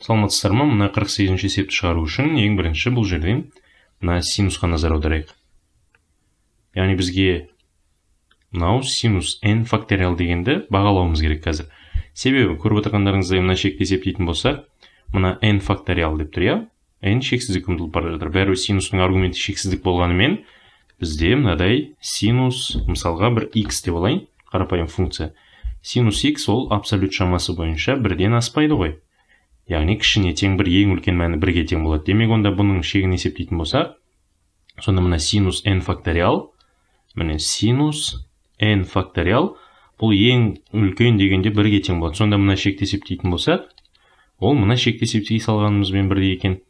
Саламатсыздар ма? Мына 48-ші есепті шығару үшін ең бірінші бұл жерден мына синусқа назар аударайық. Яғни бізге мынау синус n факториал дегенді бағалауымыз керек қазір. Себебі көріп отырғандарыңыздай мына шекті есептейтін болсақ, мына n факториал деп тұр, иә? n шексіздік ұмтылып бара жатыр. Бәрі синустың аргументі шексіздік болғанымен, бізде мынадай синус, мысалға бір x деп алайын, қарапайым функция. Синус x ол абсолют шамасы бойынша бірден аспайды ғой. Яғни кішіне тең бір, ең үлкен мәні бірге тең болады. Демек онда бұның шегін есептейтін болсақ, сонда мына синус n факториал, міне синус n факториал, бұл ең үлкен дегенде бірге тең болады. Сонда мына шекті есептейтін болсақ, ол мына шекті есептей салғанымызбен бірдей екен.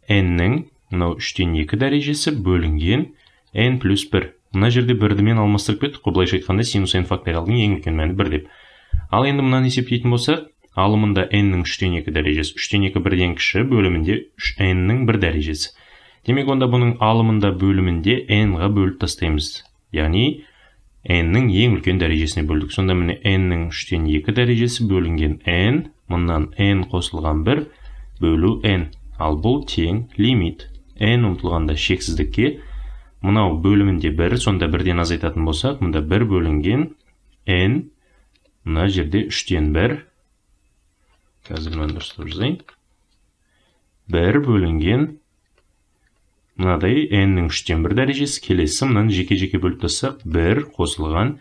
n-нің мынау 3-2 дәрежесі бөлінген n плюс 1. Мына жерде бірді мен алмастырып кеттік, былайша айтқанда синус n факториалдың ең үлкен мәні 1 деп. Ал енді мынаны есептейтін болсақ, алымында n-нің 3-2 дәрежесі, 3-2 бірден кіші, бөлімінде n-нің 1 дәрежесі. Демек онда бұның алымында бөлімінде n-ға бөліп тастаймыз. Яғни n-нің ең үлкен дәрежесіне бөлдік. Сонда міне n-нің 3-2 дәрежесі бөлінген n, мұнан n қосылған 1 бөлу n. Ал бұл тең лимит. n ұмтылғанда шексіздікке, мынау бөлімінде 1, сонда бірден азайтатын болсақ, мұнда 1 бөлінген n, мына жерде 3-1, қазір мен дұрыстап жазайын, 1 бөлінген, мынадай n-нің 3-1 дәрежесі, келесі мынаны жеке-жеке бөліп тастақ, 1 қосылған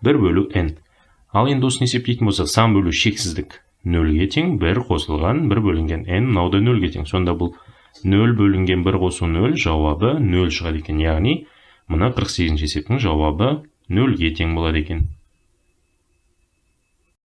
1 бөлу n. Ал енді осыны есептейтін болсақ, сан бөлу шексіздік 0-ге тең, 1 қосылған 1 бөлінген n, мынау да 0-ге тең. Сонда бұл 0 бөлінген 1 қосу 0, жауабы 0 шығады екен. Яғни, мына 48-ші есептің жауабы 0-ге тең болады екен.